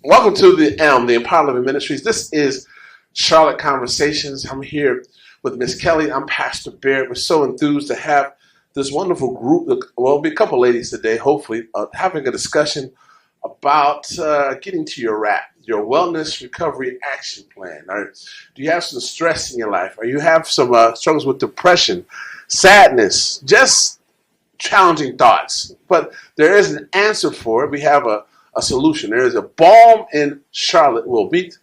Welcome to the Empower Living Ministries. This is Charlotte Conversations. I'm here with Miss Kelly. I'm Pastor Barrett. We're so enthused to have this wonderful group. Well, it'll be a couple ladies today, hopefully, having a discussion about getting to your wrap, your wellness recovery action plan. Do you have some stress in your life? Or you have some struggles with depression, sadness, just challenging thoughts? But there is an answer for it. We have a solution. There is a balm in Charlotte will meet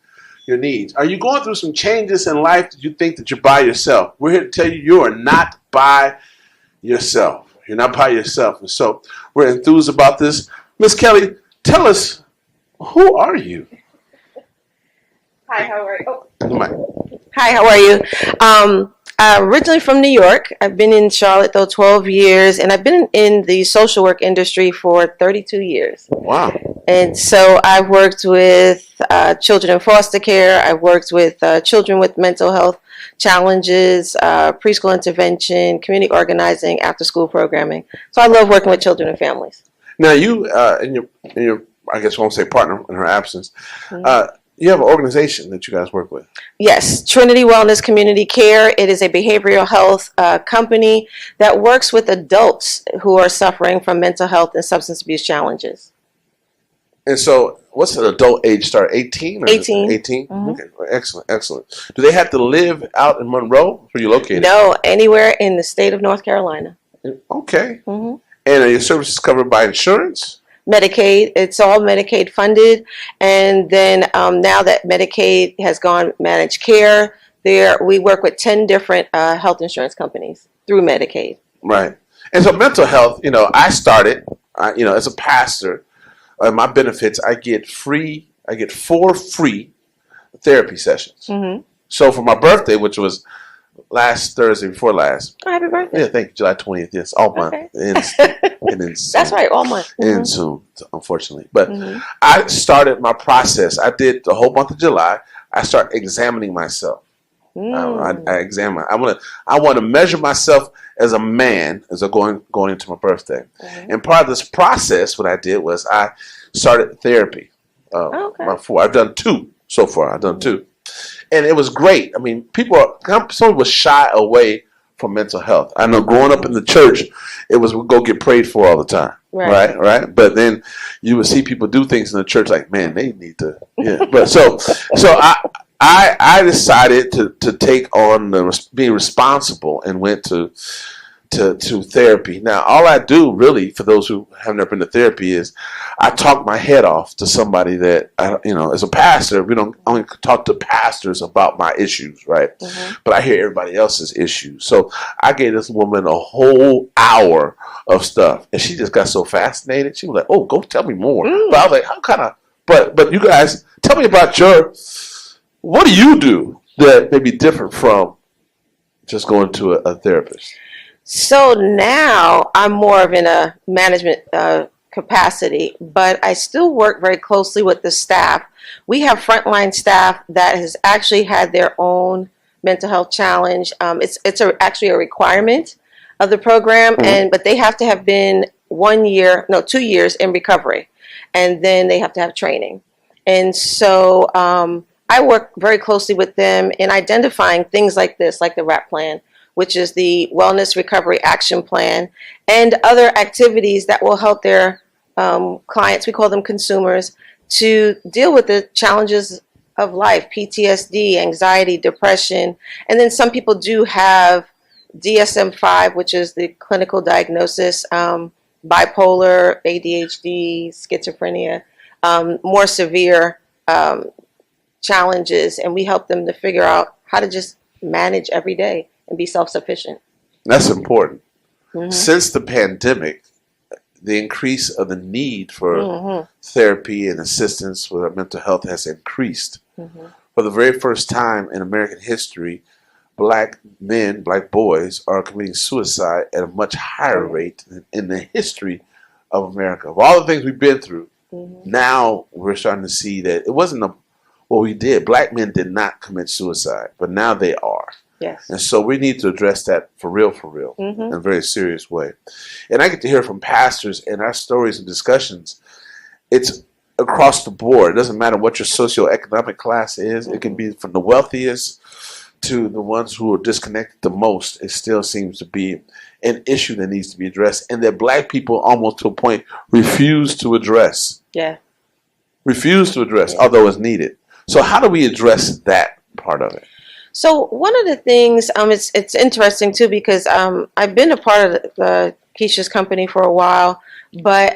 your needs. Are you going through some changes in life that you think that you're by yourself? We're here to tell you you are not by yourself. You're not by yourself. And so we're enthused about this. Miss Kelly, tell us, who are you? Hi, how are you? Oh. Hi, how are you? Originally from New York. I've been in Charlotte, 12 years, and I've been in the social work industry for 32 years. Wow. And so I've worked with children in foster care. I've worked with children with mental health challenges, preschool intervention, community organizing, after-school programming. So I love working with children and families. Now you, in your, I guess I won't say partner in her absence, you have an organization that you guys work with. Yes, Trinity Wellness Community Care. It is a behavioral health company that works with adults who are suffering from mental health and substance abuse challenges. And so, what's an adult age start? 18? 18. 18? Mm-hmm. Okay, excellent, excellent. Do they have to live out in Monroe? Where are you located? No, anywhere in the state of North Carolina. Okay. Mm-hmm. And are your services covered by insurance? Medicaid, it's all Medicaid funded. And then now that Medicaid has gone managed care, we work with 10 different health insurance companies through Medicaid. Right. And so mental health, I started, as a pastor, my benefits, I get 4 free therapy sessions. Mm-hmm. So for my birthday, which was last Thursday before last. Oh, happy birthday. Yeah, thank you. July 20th. Yes, all month. Okay. And that's right, all month. Mm-hmm. And soon, unfortunately. But I started my process. I did the whole month of July. I started examining myself. I examine. I want to measure myself as a man as I'm going into my birthday. Mm-hmm. And part of this process, what I did was I started therapy. I've done 2 so far. I've done 2. And it was great. I mean, some people shy away from mental health. I know growing up in the church, it was we'd go get prayed for all the time. Right. But then you would see people do things in the church like, man, they need to. Yeah. But so I decided to take on being responsible and went to therapy. Now, all I do really, for those who have never been to therapy, is I talk my head off to somebody that, as a pastor, we don't only talk to pastors about my issues, right? Mm-hmm. But I hear everybody else's issues. So I gave this woman a whole hour of stuff, and she just got so fascinated. She was like, "Oh, go tell me more." But I was like, "How kind of?" But you guys, tell me about what do you do that may be different from just going to a therapist? So now I'm more of in a management capacity, but I still work very closely with the staff. We have frontline staff that has actually had their own mental health challenge. It's actually a requirement of the program, but they have to have been 2 years in recovery, and then they have to have training. And so I work very closely with them in identifying things like this, like the WRAP plan, which is the Wellness Recovery Action Plan, and other activities that will help their clients, we call them consumers, to deal with the challenges of life, PTSD, anxiety, depression. And then some people do have DSM-5, which is the clinical diagnosis, bipolar, ADHD, schizophrenia, more severe challenges, and we help them to figure out how to just manage every day and be self-sufficient. That's important. Mm-hmm. Since the pandemic, the increase of the need for therapy and assistance with our mental health has increased. Mm-hmm. For the very first time in American history, black men, black boys are committing suicide at a much higher rate than in the history of America. Of all the things we've been through, now we're starting to see that it wasn't what we did. Black men did not commit suicide, but now they are. Yes. And so we need to address that for real, in a very serious way. And I get to hear from pastors in our stories and discussions. It's across the board. It doesn't matter what your socioeconomic class is. It can be from the wealthiest to the ones who are disconnected the most. It still seems to be an issue that needs to be addressed, and that Black people, almost to a point, refuse to address. Yeah. Refuse to address, although it's needed. So how do we address that part of it? So one of the things, it's interesting too, because I've been a part of the Keisha's company for a while, but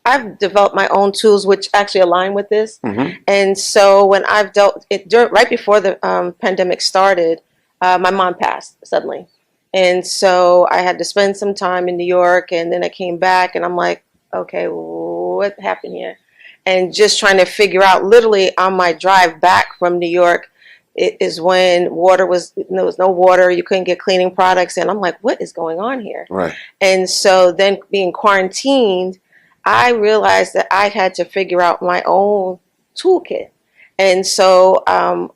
I've developed my own tools which actually align with this. Mm-hmm. And so when I've dealt it right before the pandemic started, my mom passed suddenly. And so I had to spend some time in New York, and then I came back and I'm like, okay, what happened here? And just trying to figure out, literally on my drive back from New York, it is when there was no water, you couldn't get cleaning products, and I'm like, what is going on here? Right. And so then being quarantined, I realized that I had to figure out my own toolkit. And so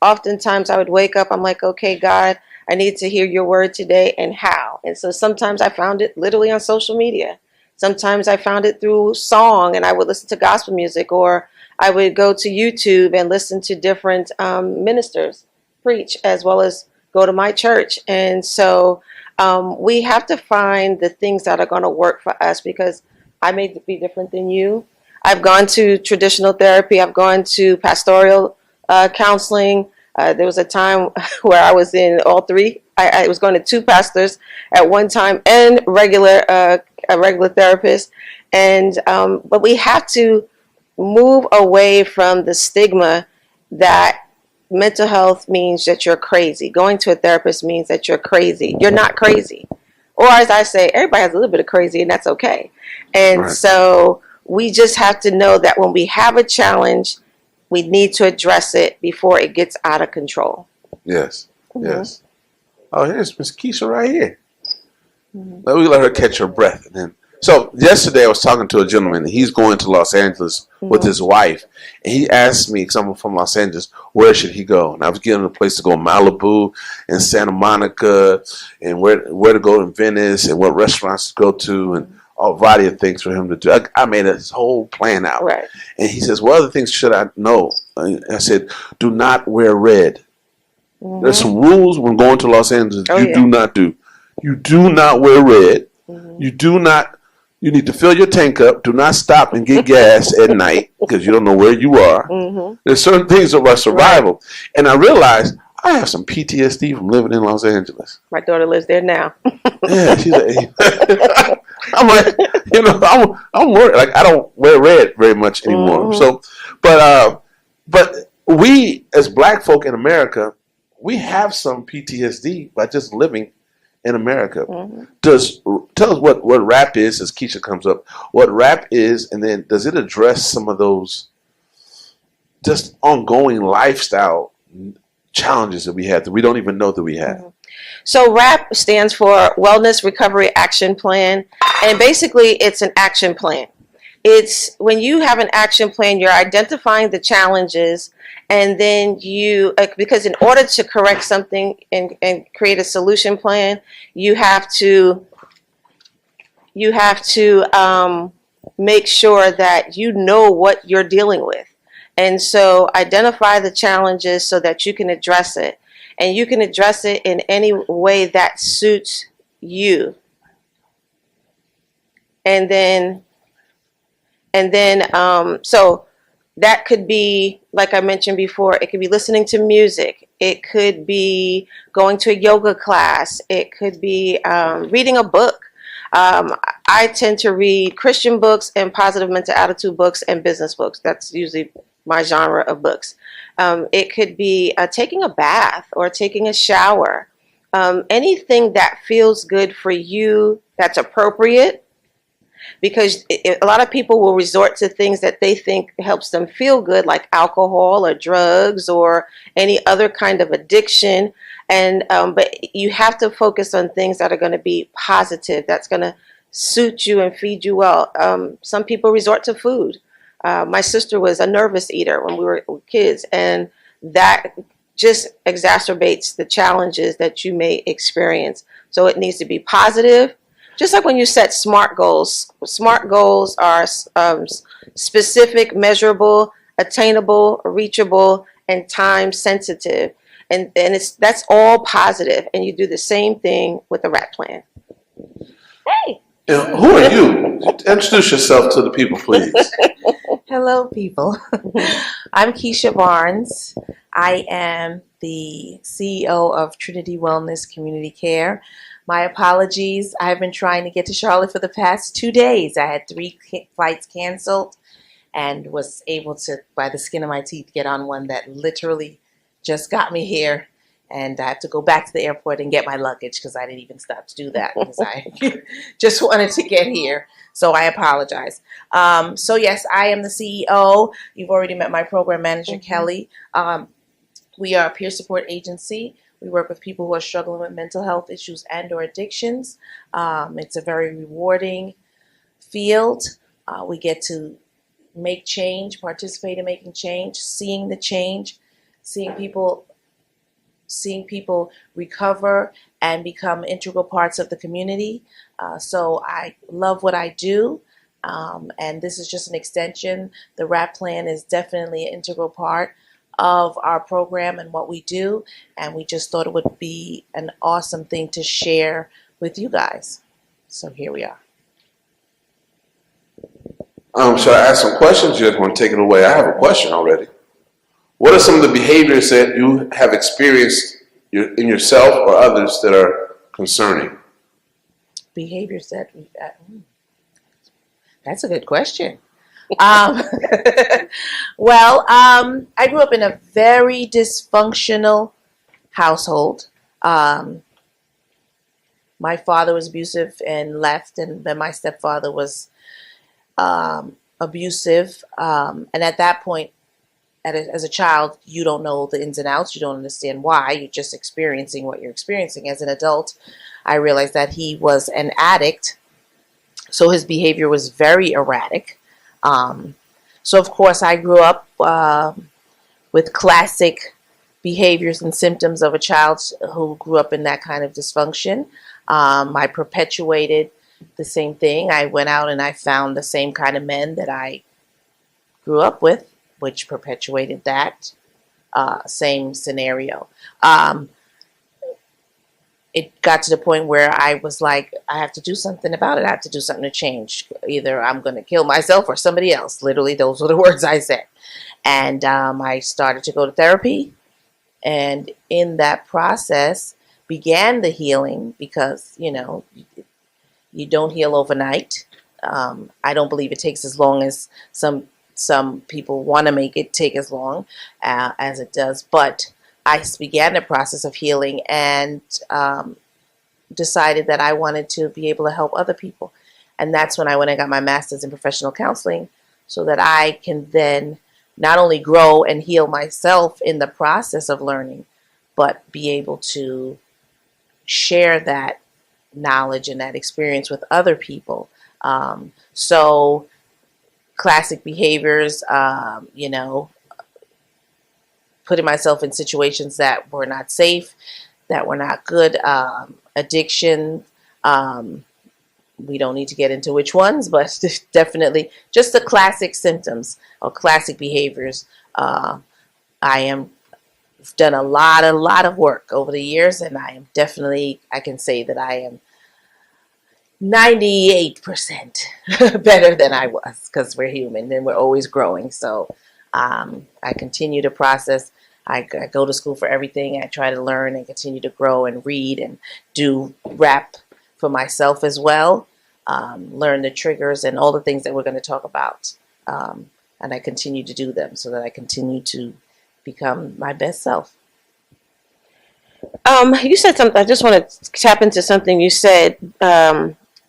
oftentimes I would wake up, I'm like, okay, God, I need to hear your word today, and how. And so sometimes I found it literally on social media. Sometimes I found it through song, and I would listen to gospel music, or I would go to YouTube and listen to different ministers preach, as well as go to my church. And so we have to find the things that are going to work for us, because I may be different than you. I've gone to traditional therapy. I've gone to pastoral counseling. There was a time where I was in all three. I was going to two pastors at one time, and a regular therapist. And but we have to move away from the stigma that mental health means that you're crazy. Going to a therapist means that you're crazy. You're not crazy. Or as I say, everybody has a little bit of crazy, and that's okay. And right. So we just have to know that when we have a challenge, we need to address it before it gets out of control. Yes, yes. Oh, here's Miss Keisha right here. Let me let her catch her breath. And then, so yesterday I was talking to a gentleman. He's going to Los Angeles with his wife, and he asked me, someone from Los Angeles, where should he go? And I was giving him a place to go, Malibu and Santa Monica, and where to go in Venice, and what restaurants to go to, and a variety of things for him to do. I made his whole plan out. Right. And he says, what other things should I know? I said, do not wear red. There's some rules when going to Los Angeles do not do. You do not wear red. You need to fill your tank up. Do not stop and get gas at night, because you don't know where you are. There's certain things about survival. Right. And I realized I have some PTSD from living in Los Angeles. My daughter lives there now. Yeah, she's like, I'm like, I'm worried. Like, I don't wear red very much anymore. So, but we as Black folk in America, we have some PTSD by just living in America. Tell us what rap is, as Keisha comes up, what rap is, and then does it address some of those just ongoing lifestyle challenges that we have that we don't even know that we have? So RAP stands for Wellness Recovery Action Plan, and basically it's an action plan. It's when you have an action plan, you're identifying the challenges, and then you, because in order to correct something and create a solution plan, you have to make sure that you know what you're dealing with. And so identify the challenges so that you can address it. And you can address it in any way that suits you. And then so that could be, like I mentioned before, it could be listening to music. It could be going to a yoga class. It could be reading a book. I tend to read Christian books and positive mental attitude books and business books. That's usually my genre of books. It could be taking a bath or taking a shower. Anything that feels good for you, that's appropriate. Because a lot of people will resort to things that they think helps them feel good, like alcohol or drugs or any other kind of addiction. And but you have to focus on things that are going to be positive, that's going to suit you and feed you well. Some people resort to food. My sister was a nervous eater when we were kids, and that just exacerbates the challenges that you may experience. So it needs to be positive, Just like when you set SMART goals. SMART goals are specific, measurable, attainable, reachable, and time sensitive. And that's all positive. And you do the same thing with the RAP plan. Hey. Who are you? Introduce yourself to the people, please. Hello, people. I'm Keisha Barnes. I am the CEO of Trinity Wellness Community Care. My apologies. I've been trying to get to Charlotte for the past 2 days. I had 3 flights canceled and was able to, by the skin of my teeth, get on one that literally just got me here. And I have to go back to the airport and get my luggage because I didn't even stop to do that because I just wanted to get here. So I apologize. So yes, I am the CEO. You've already met my program manager, Kelly. We are a peer support agency. We work with people who are struggling with mental health issues and or addictions. It's a very rewarding field. We get to make change, participate in making change, seeing the change, seeing people recover and become integral parts of the community. So I love what I do, and this is just an extension. The RAP plan is definitely an integral part of our program and what we do, and we just thought it would be an awesome thing to share with you guys. So here we are. Should I ask some questions? You just want to take it away? I have a question already. What are some of the behaviors that you have experienced in yourself or others that are concerning? Behaviors that that's a good question. Well, I grew up in a very dysfunctional household. My father was abusive and left, and then my stepfather was abusive. And at that point, as a child, you don't know the ins and outs. You don't understand why. You're just experiencing what you're experiencing. As an adult, I realized that he was an addict, so his behavior was very erratic. So, of course, I grew up with classic behaviors and symptoms of a child who grew up in that kind of dysfunction. I perpetuated the same thing. I went out and I found the same kind of men that I grew up with, which perpetuated that same scenario. It got to the point where I was like, I have to do something about it. I have to do something to change. Either I'm going to kill myself or somebody else. Literally, those were the words I said. And I started to go to therapy. And in that process began the healing because, you know, you don't heal overnight. I don't believe it takes as long as some people want to make it take as long as it does. But I began the process of healing and decided that I wanted to be able to help other people. And that's when I went and got my master's in professional counseling so that I can then not only grow and heal myself in the process of learning, but be able to share that knowledge and that experience with other people. So classic behaviors, putting myself in situations that were not safe, that were not good, addiction. We don't need to get into which ones, but definitely just the classic symptoms or classic behaviors. I am done a lot of work over the years, and I can say that I am 98% better than I was, because we're human and we're always growing. So I continue to process. I go to school for everything. I try to learn and continue to grow and read and do rap for myself as well. Learn the triggers and all the things that we're going to talk about. And I continue to do them so that I continue to become my best self. You said something. I just want to tap into something you said.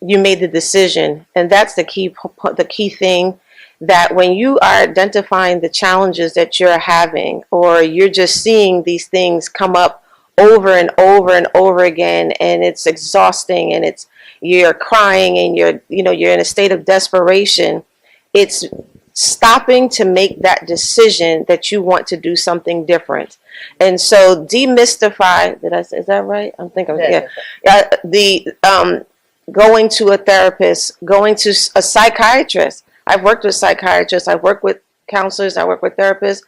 You made the decision, and that's the key thing. That when you are identifying the challenges that you're having, or you're just seeing these things come up over and over and over again, and it's exhausting, and you're crying, and you're in a state of desperation. It's stopping to make that decision that you want to do something different. And so demystify, is that right? I'm thinking, yeah. going to a therapist, going to a psychiatrist. I've worked with psychiatrists, I work with counselors, I work with therapists.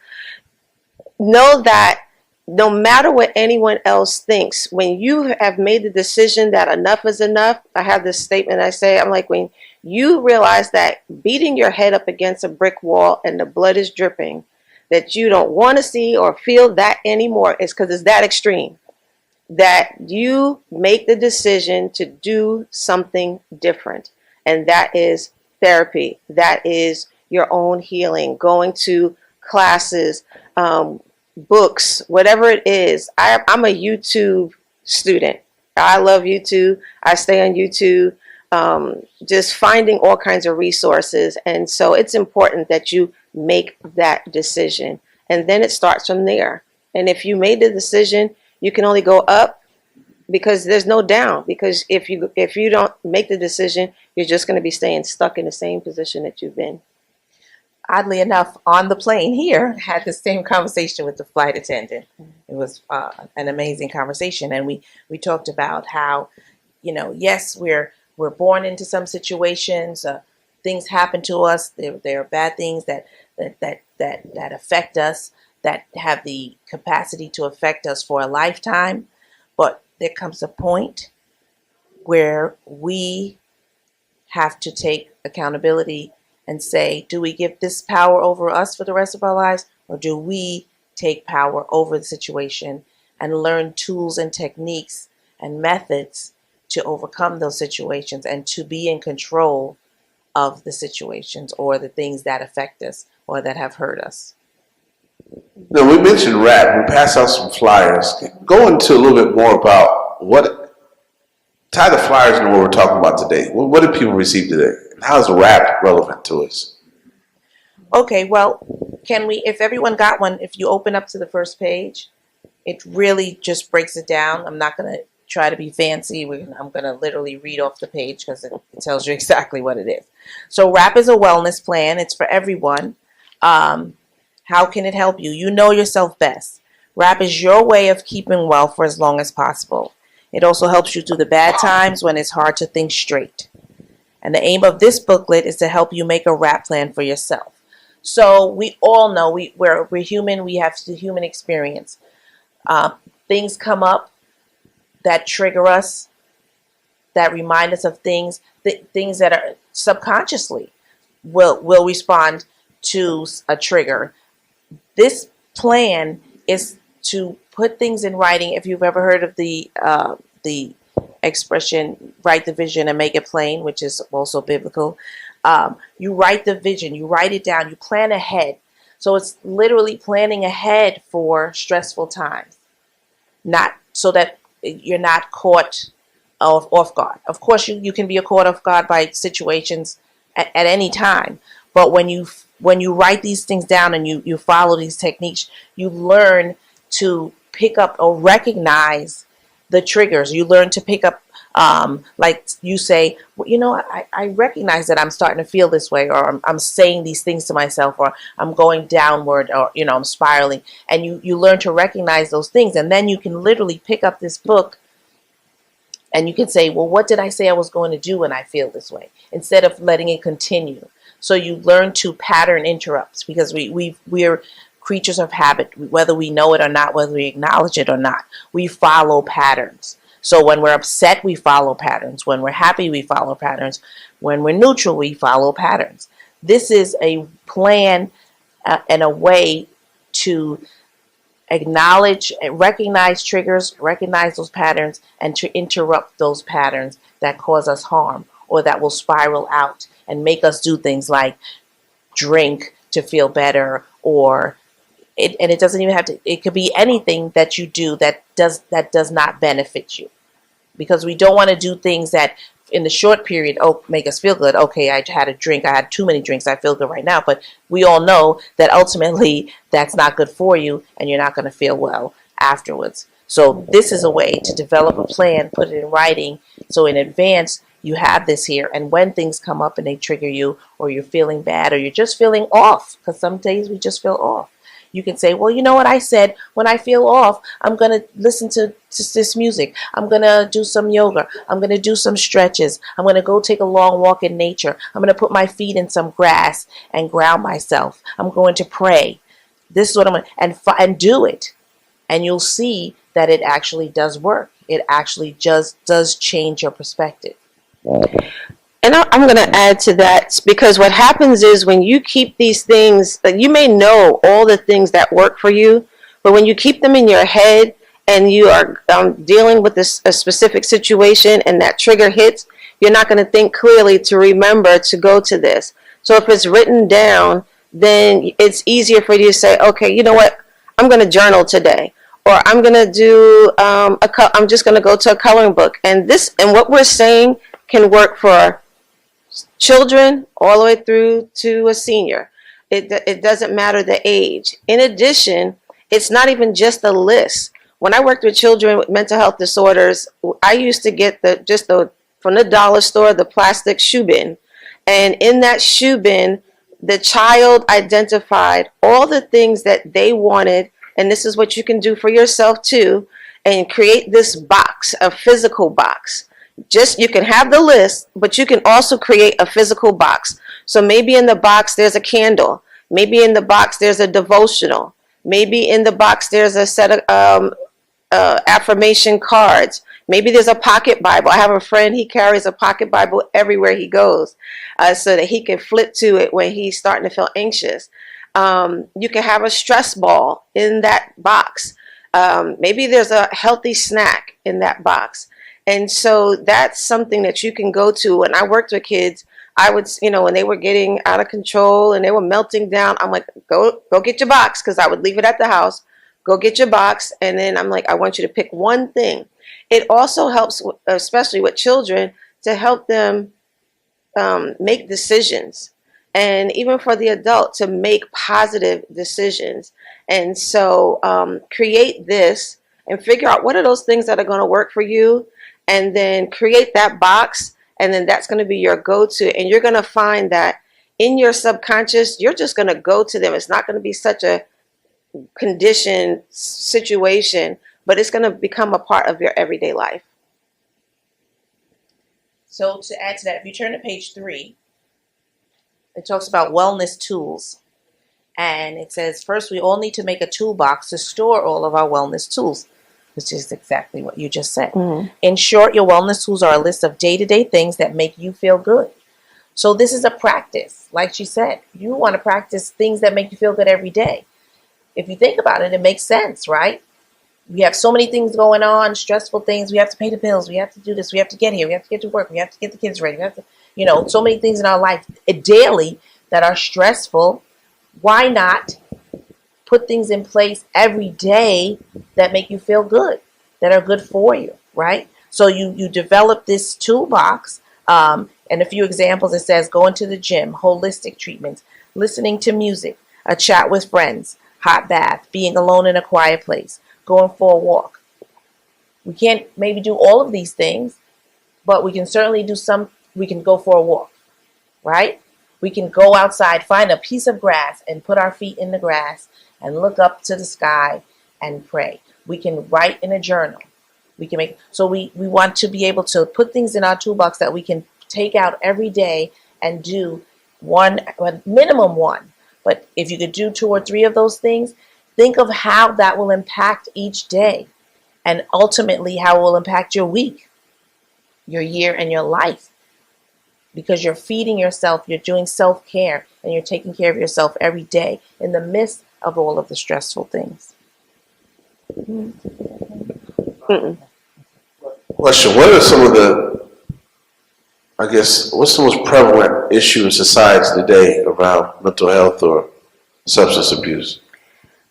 Know that no matter what anyone else thinks, when you have made the decision that enough is enough, I have this statement I say, I'm like, when you realize that beating your head up against a brick wall and the blood is dripping, that you don't want to see or feel that anymore, is because it's that extreme. That you make the decision to do something different. And that is therapy. That is your own healing, going to classes, books, whatever it is. I'm a YouTube student. I love YouTube. I stay on YouTube, just finding all kinds of resources. And so it's important that you make that decision. And then it starts from there. And if you made the decision, you can only go up, because there's no down. Because if you don't make the decision, you're just going to be staying stuck in the same position that you've been. Oddly enough, on the plane here, had the same conversation with the flight attendant. It was an amazing conversation, and we talked about how, yes, we're born into some situations. Things happen to us. There are bad things that affect us, that have the capacity to affect us for a lifetime. But there comes a point where we have to take accountability and say, do we give this power over us for the rest of our lives, or do we take power over the situation and learn tools and techniques and methods to overcome those situations and to be in control of the situations or the things that affect us or that have hurt us? Now, we mentioned rap. We passed out some flyers. Go into a little bit more about tie the flyers into what we're talking about today. What did people receive today? How is rap relevant to us? Okay, well, if everyone got one, if you open up to the first page, it really just breaks it down. I'm not going to try to be fancy. I'm going to literally read off the page because it tells you exactly what it is. So rap is a wellness plan. It's for everyone. How can it help you? You know yourself best. Rap is your way of keeping well for as long as possible. It also helps you through the bad times when it's hard to think straight. And the aim of this booklet is to help you make a rap plan for yourself. So we all know we're human. We have the human experience. Things come up that trigger us, that remind us of things that are subconsciously will respond to a trigger. This plan is to put things in writing. If you've ever heard of the expression, write the vision and make it plain, which is also biblical. You write the vision, you write it down, you plan ahead. So it's literally planning ahead for stressful times, not so that you're not caught off guard. Of course, you can be caught off guard by situations at any time, but when you write these things down and you follow these techniques, you learn to pick up or recognize the triggers. You learn to pick up, like you say, well, I recognize that I'm starting to feel this way, or I'm saying these things to myself, or I'm going downward, or, I'm spiraling. And you learn to recognize those things. And then you can literally pick up this book and you can say, well, what did I say I was going to do when I feel this way? Instead of letting it continue. So you learn to pattern interrupts, because we're creatures of habit, whether we know it or not, whether we acknowledge it or not. We follow patterns. So when we're upset, we follow patterns. When we're happy, we follow patterns. When we're neutral, we follow patterns. This is a plan and a way to acknowledge, recognize triggers, recognize those patterns, and to interrupt those patterns that cause us harm or that will spiral out and make us do things like drink to feel better, or it doesn't even have to, it could be anything that you do that does not benefit you. Because we don't want to do things that in the short period, make us feel good. Okay, I had a drink, I had too many drinks, I feel good right now. But we all know that ultimately that's not good for you and you're not going to feel well afterwards. So this is a way to develop a plan, put it in writing, so in advance you have this here. And when things come up and they trigger you, or you're feeling bad, or you're just feeling off, because some days we just feel off, You can say, well, you know what I said, when I feel off, I'm going to listen to this music. I'm going to do some yoga. I'm going to do some stretches. I'm going to go take a long walk in nature. I'm going to put my feet in some grass and ground myself. I'm going to pray. This is what I'm going to, and do it. And you'll see that it actually does work. It actually just does change your perspective. And I'm going to add to that, because what happens is when you keep these things, you may know all the things that work for you, but when you keep them in your head and you are dealing with a specific situation and that trigger hits, you're not going to think clearly to remember to go to this. So if it's written down, then it's easier for you to say, okay, you know what, I'm going to journal today. Or I'm going to do, I'm just going to go to a coloring book. And what we're saying can work for children all the way through to a senior. It doesn't matter the age. In addition, it's not even just a list. When I worked with children with mental health disorders, I used to get from the dollar store, the plastic shoe bin. And in that shoe bin, the child identified all the things that they wanted. And this is what you can do for yourself too, and create this box, a physical box. You can have the list, but you can also create a physical box. So maybe in the box there's a candle. Maybe in the box there's a devotional. Maybe in the box there's a set of affirmation cards. Maybe there's a pocket Bible. I have a friend, he carries a pocket Bible everywhere he goes, so that he can flip to it when he's starting to feel anxious. You can have a stress ball in that box. Maybe there's a healthy snack in that box. And so that's something that you can go to. When I worked with kids, I would, when they were getting out of control and they were melting down, I'm like, go get your box, because I would leave it at the house. Go get your box. And then I'm like, I want you to pick one thing. It also helps, especially with children, to help them make decisions. And even for the adult, to make positive decisions. And so create this and figure out what are those things that are going to work for you. And then create that box. And then that's going to be your go-to. And you're going to find that in your subconscious, you're just going to go to them. It's not going to be such a conditioned situation, but it's going to become a part of your everyday life. So to add to that, if you turn to page 3, it talks about wellness tools. And it says, first, we all need to make a toolbox to store all of our wellness tools, which is exactly what you just said. Mm-hmm. In short, your wellness tools are a list of day-to-day things that make you feel good. So this is a practice. Like she said, you want to practice things that make you feel good every day. If you think about it, it makes sense, right? We have so many things going on, stressful things. We have to pay the bills. We have to do this. We have to get here. We have to get to work. We have to get the kids ready. We have to, so many things in our life daily that are stressful. Why not put things in place every day that make you feel good, that are good for you, right? So you develop this toolbox, and a few examples. It says going to the gym, holistic treatments, listening to music, a chat with friends, hot bath, being alone in a quiet place, going for a walk. We can't maybe do all of these things, but we can certainly do some. We can go for a walk, right? We can go outside, find a piece of grass and put our feet in the grass and look up to the sky and pray. We can write in a journal. We can we want to be able to put things in our toolbox that we can take out every day and do minimum one. But if you could do 2 or 3 of those things, think of how that will impact each day, and ultimately how it will impact your week, your year, and your life. Because you're feeding yourself, you're doing self-care, and you're taking care of yourself every day in the midst of all of the stressful things. Question: what are some of what's the most prevalent issue in society today around mental health or substance abuse?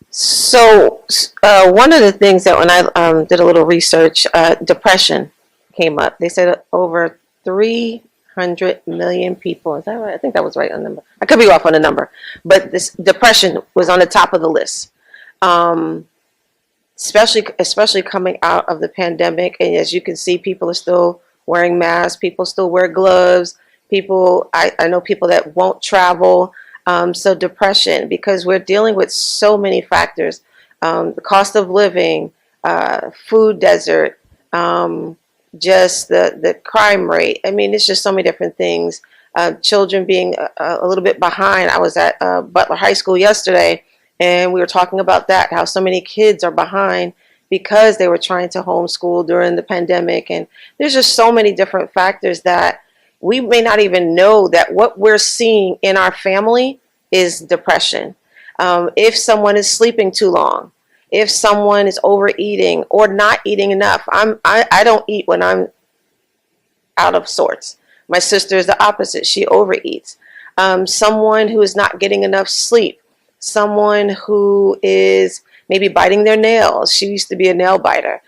So one of the things that when I did a little research, depression came up. They said over 300 million people. Is that right? I think that was right on the number. I could be off on the number. But this depression was on the top of the list. Especially coming out of the pandemic. And as you can see, people are still wearing masks. People still wear gloves. I know people that won't travel. So depression, because we're dealing with so many factors, the cost of living, food desert, just the crime rate. I mean, it's just so many different things. Children being a little bit behind. I was at Butler High School yesterday, and we were talking about that, how so many kids are behind because they were trying to homeschool during the pandemic. And there's just so many different factors that we may not even know that what we're seeing in our family is depression. If someone is sleeping too long, if someone is overeating or not eating enough. I don't eat when I'm out of sorts. My sister is the opposite. She overeats. Someone who is not getting enough sleep. Someone who is maybe biting their nails. She used to be a nail biter.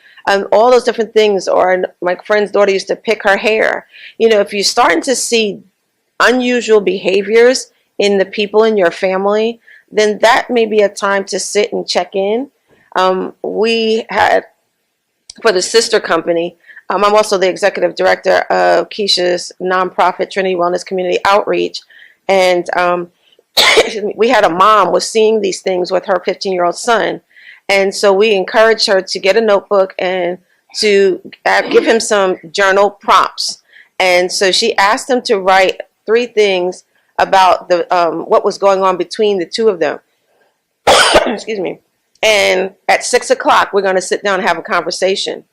All those different things. Or my friend's daughter used to pick her hair. You know, if you're starting to see unusual behaviors in the people in your family, then that may be a time to sit and check in. We had, for the sister company, I'm also the executive director of Keisha's nonprofit Trinity Wellness Community Outreach. And we had a mom was seeing these things with her 15-year-old son. And so we encouraged her to get a notebook and to give him some journal prompts. And so she asked him to write 3 things about the what was going on between the two of them. Excuse me. And at 6 o'clock, we're going to sit down and have a conversation.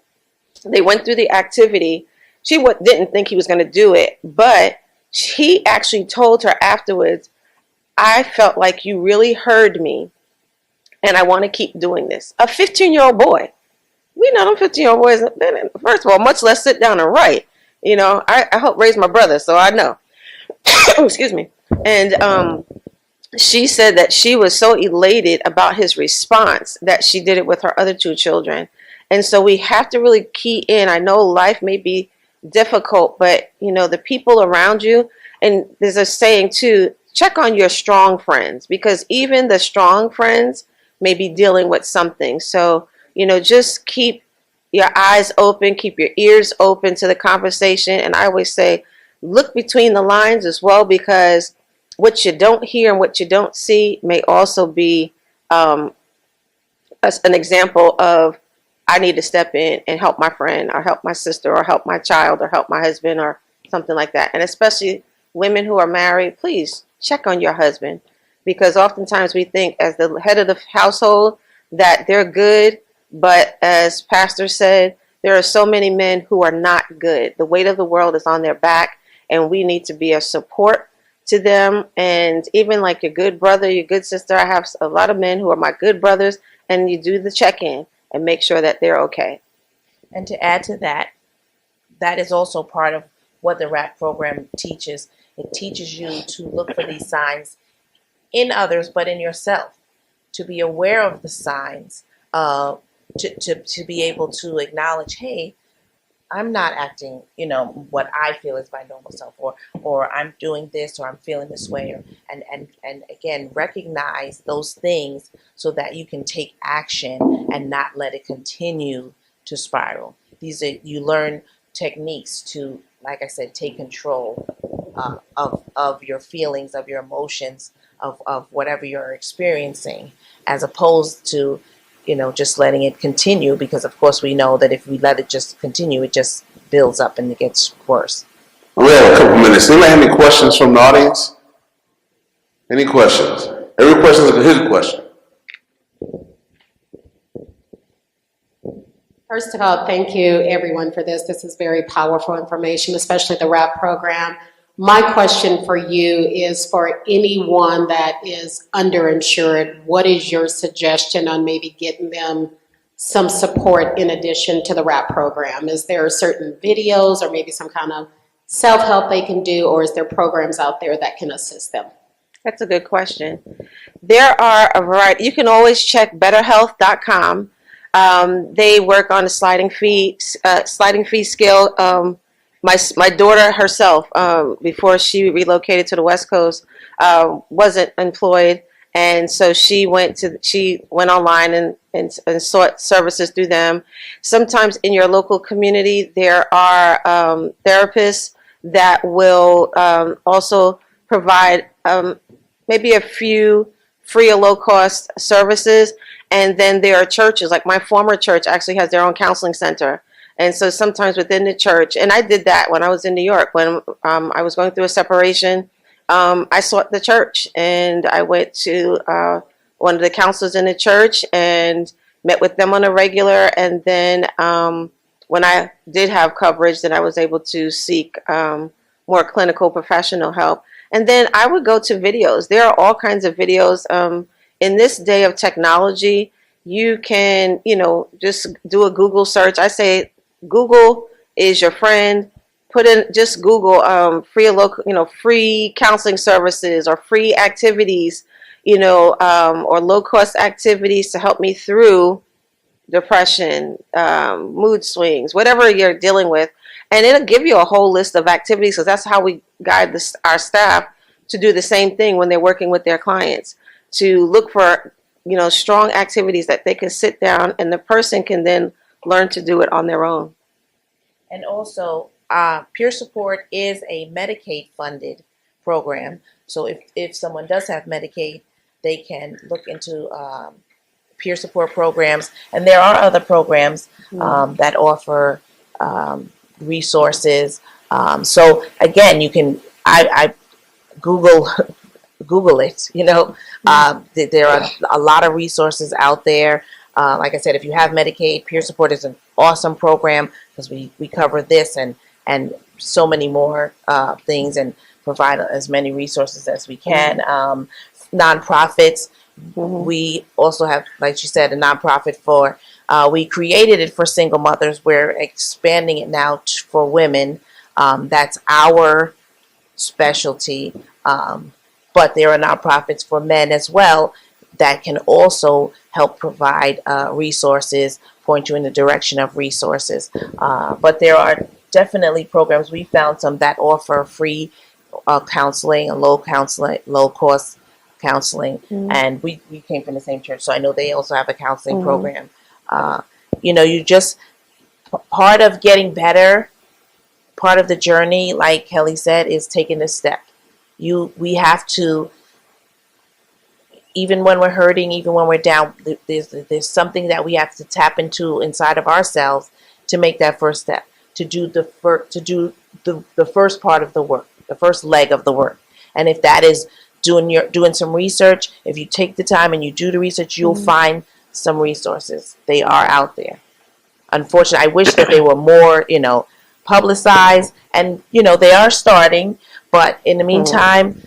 They went through the activity. She didn't think he was going to do it, but he actually told her afterwards, I felt like you really heard me, and I want to keep doing this. A 15-year-old boy. We know them 15-year-old boys, first of all, much less sit down and write. You know, I helped raise my brother, so I know. Excuse me. And she said that she was so elated about his response that she did it with her other 2 children. And so we have to really key in. I know life may be difficult, but, you know, the people around you, and there's a saying too, check on your strong friends, because even the strong friends may be dealing with something. So, you know, just keep your eyes open, keep your ears open to the conversation. And I always say, look between the lines as well, because what you don't hear and what you don't see may also be an example of, I need to step in and help my friend or help my sister or help my child or help my husband or something like that. And especially women who are married, please check on your husband, because oftentimes we think as the head of the household that they're good. But as Pastor said, there are so many men who are not good. The weight of the world is on their back, and we need to be a support to them. And even like your good brother, your good sister, I have a lot of men who are my good brothers, and you do the check-in and make sure that they're okay. And to add to that, that is also part of what the RAP program teaches. It teaches you to look for these signs in others, but in yourself, to be aware of the signs, to be able to acknowledge, hey, I'm not acting, you know, what I feel is my normal self, or I'm doing this, or I'm feeling this way, and again, recognize those things so that you can take action and not let it continue to spiral. You learn techniques to, like I said, take control of your feelings, of your emotions, of whatever you're experiencing, as opposed to, you know, just letting it continue, because of course we know that if we let it just continue, it just builds up and it gets worse. We have a couple minutes. Anybody have any questions from the audience? Any questions? Every question is a hidden question. First of all, thank you everyone for this. This is very powerful information, especially the RAP program. My question for you is, for anyone that is underinsured, what is your suggestion on maybe getting them some support in addition to the RAP program? Is there certain videos or maybe some kind of self-help they can do, or is there programs out there that can assist them? That's a good question. There are a variety. You can always check betterhealth.com. They work on a sliding fee scale. My daughter herself, before she relocated to the West Coast, wasn't employed, and so she went online and sought services through them. Sometimes in your local community, there are therapists that will also provide maybe a few free or low cost services. And then there are churches, like my former church actually has their own counseling center. And so sometimes within the church, and I did that when I was in New York, when I was going through a separation, I sought the church and I went to one of the counselors in the church and met with them on a regular. And then when I did have coverage, then I was able to seek more clinical professional help. And then I would go to videos. There are all kinds of videos. In this day of technology, you can, just do a Google search. I say Google is your friend. Put in just Google free local, free counseling services or free activities, or low cost activities to help me through depression, mood swings, whatever you're dealing with. And it'll give you a whole list of activities, because that's how we guide our staff to do the same thing when they're working with their clients, to look for, strong activities that they can sit down and the person can then learn to do it on their own. And also, peer support is a Medicaid funded program. So if someone does have Medicaid, they can look into peer support programs. And there are other programs that offer resources. So again, you can, I Google it, there are a lot of resources out there. Like I said, if you have Medicaid, peer support is an awesome program, because we cover this and so many more things, and provide as many resources as we can. Nonprofits, we also have, like you said, a nonprofit for, we created it for single mothers. We're expanding it now for women. That's our specialty. But there are nonprofits for men as well that can also help provide resources, point you in the direction of resources. But there are definitely programs. We found some that offer free counseling and low cost counseling. And we came from the same church, so I know they also have a counseling program. You just, part of getting better, part of the journey, like Kelly said, is taking the step. We have to, even when we're hurting, even when we're down, there's something that we have to tap into inside of ourselves to make that first step, to do the first part of the work, the first leg of the work. And if that is doing some research, if you take the time and you do the research, you'll find some resources. They are out there. Unfortunately, I wish that they were more, publicized, and they are starting. But in the meantime,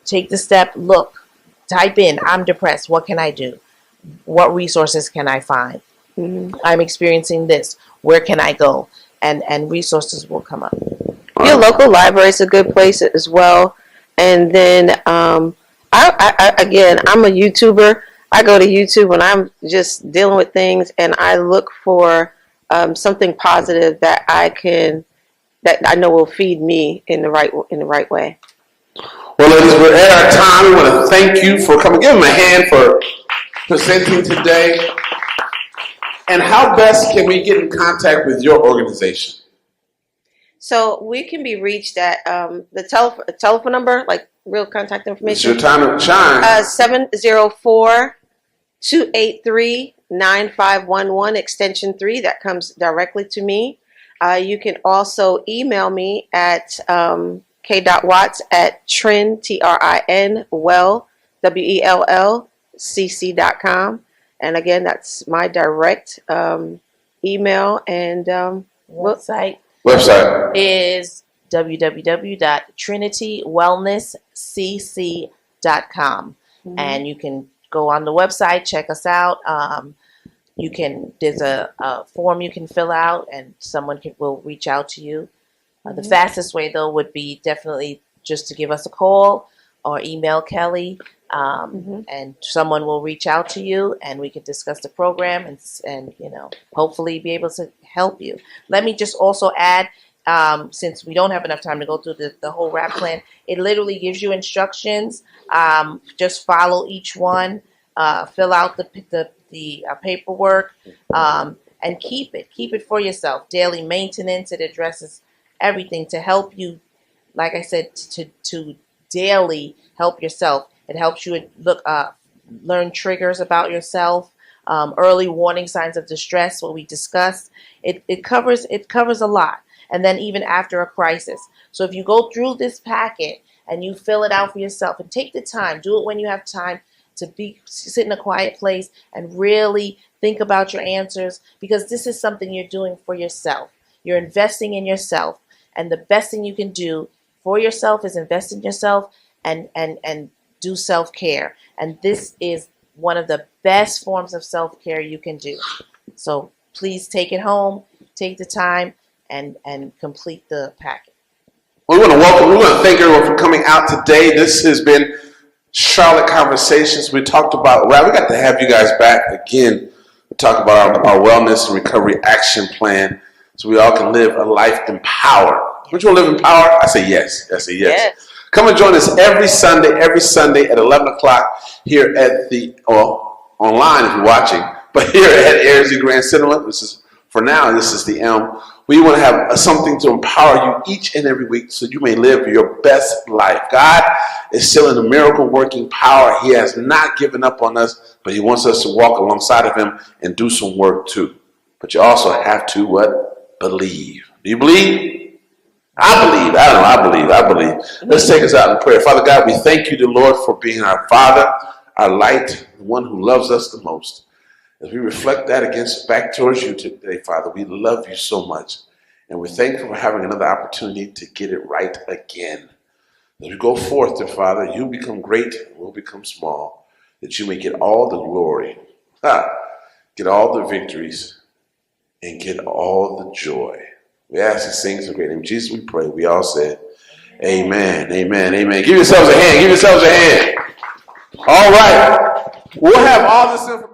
take the step, look, type in, I'm depressed, what can I do? What resources can I find? I'm experiencing this, where can I go? And resources will come up. Your local library is a good place as well. And then, I'm a YouTuber. I go to YouTube when I'm just dealing with things, and I look for something positive that I know will feed me in the right way. Well, ladies, we're at our time. We want to thank you for coming. Give them a hand for presenting today. And how best can we get in contact with your organization? So we can be reached at the telephone number, like real contact information. It's your time to shine. 704-283-9511, extension 3. That comes directly to me. You can also email me at k.watts@trin, TRIN, WELLCC.com. And again, that's my direct email and Website is www.trinitywellnesscc.com. And you can go on the website, check us out. There's a form you can fill out, and someone will reach out to you. The fastest way, though, would be definitely just to give us a call or email Kelly, and someone will reach out to you, and we can discuss the program and hopefully be able to help you. Let me just also add, since we don't have enough time to go through the whole RAP plan, it literally gives you instructions. Just follow each one, fill out the paperwork, and keep it for yourself. Daily maintenance. It addresses everything to help you, like I said, to daily help yourself It helps you learn triggers about yourself, early warning signs of distress, what we discussed. It covers a lot. And then even after a crisis. So if you go through this packet and you fill it out for yourself and take the time, do it when you have time to sit in a quiet place and really think about your answers, because this is something you're doing for yourself. You're investing in yourself, and the best thing you can do for yourself is invest in yourself and do self-care. And this is one of the best forms of self-care you can do. So please take it home, take the time, and complete the packet. We want to thank everyone for coming out today. This has been Charlotte Conversations. We talked about, we got to have you guys back again. We talk about our wellness and recovery action plan so we all can live a life empowered. Would you want to live empowered? I say yes. Yes. Come and join us every Sunday at 11 o'clock here at online if you're watching, but here at AirZ Grand Cinema. This is the Elm. We want to have something to empower you each and every week so you may live your best life. God is still in the miracle working power. He has not given up on us, but he wants us to walk alongside of him and do some work too. But you also have to believe. Do you believe? I believe. Let's take us out in prayer. Father God, we thank you, the Lord, for being our Father, our light, the one who loves us the most. As we reflect that back towards you today, Father, we love you so much. And we're thankful for having another opportunity to get it right again. As we go forth, dear Father, you become great and we'll become small, that you may get all the glory, get all the victories, and get all the joy. We ask these things in the great name of Jesus, we pray. We all said, amen, amen, amen. Give yourselves a hand. All right. We'll have all this information.